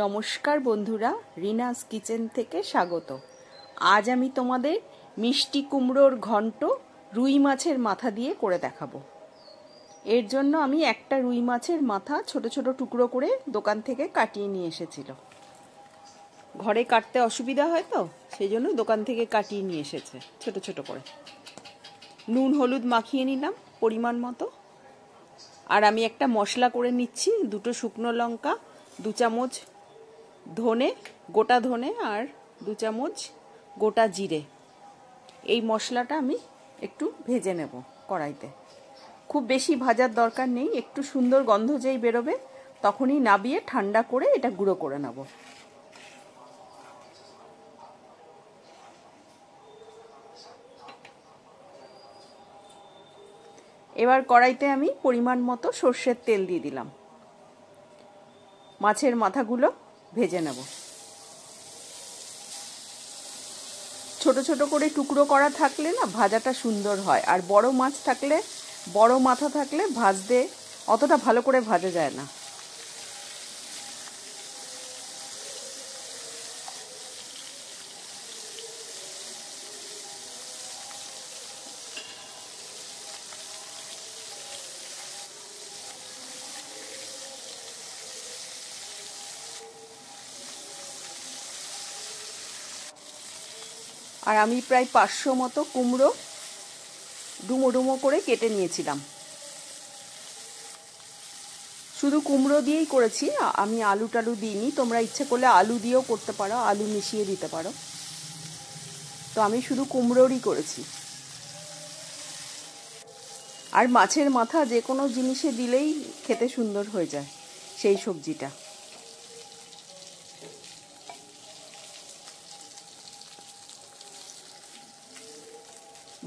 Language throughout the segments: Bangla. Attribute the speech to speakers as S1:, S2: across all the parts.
S1: নমস্কার বন্ধুরা, রিনাস কিচেন থেকে স্বাগত। আজ আমি তোমাদের মিষ্টি কুমড়োর ঘন্ট রুই মাছের মাথা দিয়ে করে দেখাবো। এর জন্য আমি একটা রুই মাছের মাথা ছোট ছোট টুকরো করে দোকান থেকে কাটিয়ে নিয়ে এসেছিল। ঘরে কাটতে অসুবিধা হয় তো সেই জন্য দোকান থেকে কাটিয়ে নিয়ে এসেছে ছোট ছোট করে। নুন হলুদ মাখিয়ে নিলাম পরিমাণ মতো। আর আমি একটা মশলা করে নিচ্ছি, 2 শুকনো লঙ্কা, 2 চামচ ধনে, গোটা ধনে আর 2 চামচ গোটা জিরে। এই মশলাটা আমি একটু ভেজে নেব কড়াইতে। খুব বেশি ভাজার দরকার নেই, একটু সুন্দর গন্ধ যেই বেরোবে তখনই নাবিয়ে ঠান্ডা করে এটা গুঁড়ো করে নেব। এবার কড়াইতে আমি পরিমাণ মতো সর্ষের তেল দিয়ে দিলাম। মাছের মাথাগুলো ভেজে নেব। ছোট ছোট করে টুকরো করা থাকলে না ভাজাটা সুন্দর হয়, আর বড় মাছ থাকলে, বড় মাথা থাকলে ভাজতে অতটা ভালো করে ভাজা যায় না। আর আমি প্রায় 500 মতো কুমড়ো ডুমো ডুমো করে কেটে নিয়েছিলাম। শুধু কুমড়ো দিয়েই করেছি, আমি আলু টালু দিইনি। তোমরা ইচ্ছে করলে আলু দিয়েও করতে পারো, আলু মিশিয়ে দিতে পারো। তো আমি শুধু কুমড়োরই করেছি। আর মাছের মাথা যে কোনো জিনিসে দিলেই খেতে সুন্দর হয়ে যায় সেই সবজিটা।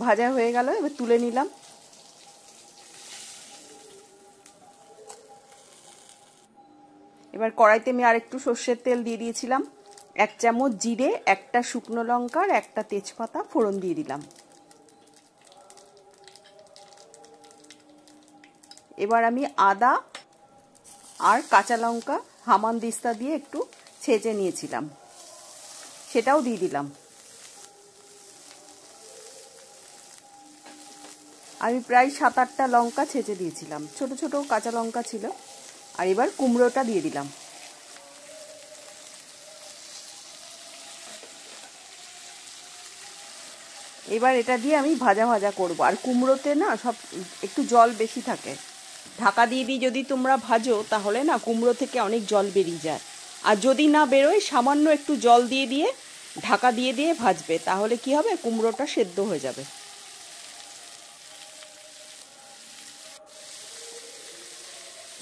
S1: ভাজা হয়ে গেল, এবার তুলে নিলাম। এবার কড়াইতে আমি আরেকটু সর্ষের তেল দিয়ে দিয়েছিলাম। 1 চামচ জিরে, 1টা শুকনো লঙ্কা আর 1টা তেজপাতা ফোড়ন দিয়ে দিলাম। এবার আমি আদা আর কাঁচা লঙ্কা হামানদিস্তা দিয়ে একটু ছেঁচে নিয়েছিলাম, সেটাও দিয়ে দিলাম। আমি প্রায় 7-8টা লঙ্কা ছেঁচে দিয়েছিলাম, ছোট ছোট কাঁচা লঙ্কা ছিল। আর এবার কুমড়োটা দিয়ে দিলাম। এবার এটা দিয়ে আমি ভাজা ভাজা করব। আর কুমড়োতে না সব একটু জল বেশি থাকে। ঢাকা দিয়ে দিয়ে যদি তোমরা ভাজো তাহলে না কুমড়ো থেকে অনেক জল বেরিয়ে যায়। আর যদি না বেরোয় সামান্য একটু জল দিয়ে দিয়ে ঢাকা দিয়ে দিয়ে ভাজবে, তাহলে কি হবে, কুমড়োটা সেদ্ধ হয়ে যাবে।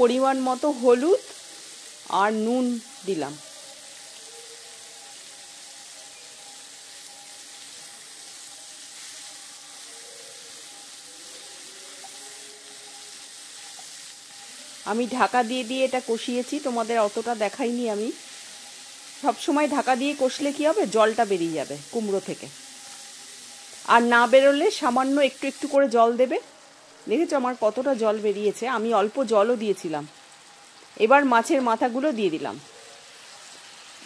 S1: পরিমাণ মতো হলুদ আর নুন দিলাম। আমি ঢাকা দিয়ে দিয়ে এটা কষিয়েছি, তোমাদের অতটা দেখাইনি আমি। সব সময় ঢাকা দিয়ে কষলে কি হবে, জলটা বেরিয়ে যাবে কুমড়ো থেকে। আর না বেরোলে সামান্য একটু একটু করে জল দেবে। দেখেছো আমার কতটা জল বেরিয়েছে, আমি অল্প জলও দিয়েছিলাম। এবার মাছের মাথাগুলো দিয়ে দিলাম।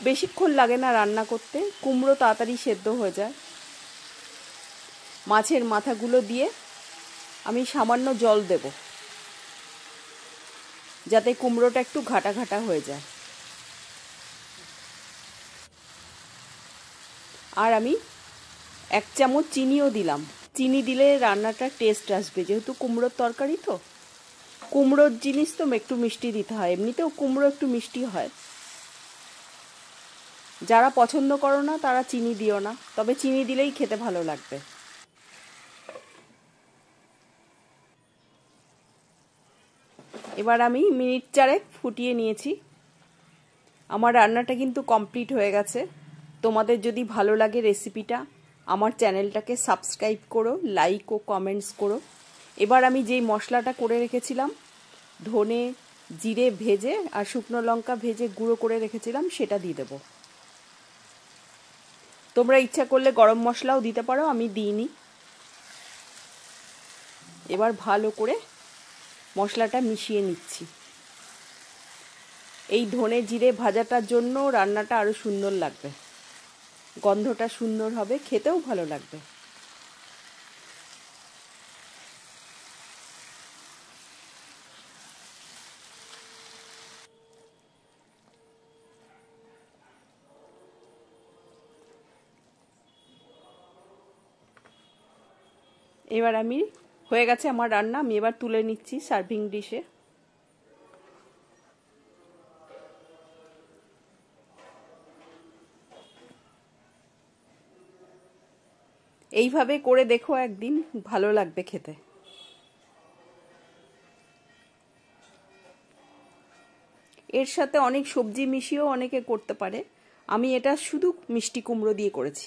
S1: বেশিক্ষণ লাগে না রান্না করতে, কুমড়ো তাড়াতাড়ি সেদ্ধ হয়ে যায়। মাছের মাথাগুলো দিয়ে আমি সামান্য জল দেব, যাতে কুমড়োটা একটু ঘাটা ঘাটা হয়ে যায়। আর আমি 1 চামচ চিনিও দিলাম। চিনি দিলে রান্নাটা টেস্ট আসবে, যেহেতু কুমড়োর তরকারি তো। কুমড়োর জিনিস তো একটু মিষ্টি দিতে হয়, এমনিতেও কুমড়ো একটু মিষ্টি হয়। যারা পছন্দ করো না তারা চিনি দিও না, তবে চিনি দিলেই খেতে ভালো লাগবে। এবার আমি মিনিট 4 ফুটিয়ে নিয়েছি। আমার রান্নাটা কিন্তু কমপ্লিট হয়ে গেছে। তোমাদের যদি ভালো লাগে রেসিপিটা, আমার চ্যানেলটাকে সাবস্ক্রাইব করো, লাইক ও কমেন্টস করো। এবার আমি যেই মশলাটা করে রেখেছিলাম, ধনে জিরে ভেজে আর শুকনো লঙ্কা ভেজে গুঁড়ো করে রেখেছিলাম, সেটা দিয়ে দেবো। তোমরা ইচ্ছা করলে গরম মশলাও দিতে পারো, আমি দিইনি। এবার ভালো করে মশলাটা মিশিয়ে নিচ্ছি। এই ধনে জিরে ভাজাটার জন্য রান্নাটা আরো সুন্দর লাগবে, গন্ধটা সুন্দর হবে, খেতেও ভালো লাগবে। এবার হয়ে গেছে আমার রান্না, আমি এবার তুলে নিচ্ছি সার্ভিং ডিশে। এইভাবে করে দেখো একদিন, ভালো লাগবে খেতে। এর সাথে অনেক সবজি মিশিয়েও অনেকে করতে পারে, আমি এটা শুধু মিষ্টি কুমড়ো দিয়ে করেছি।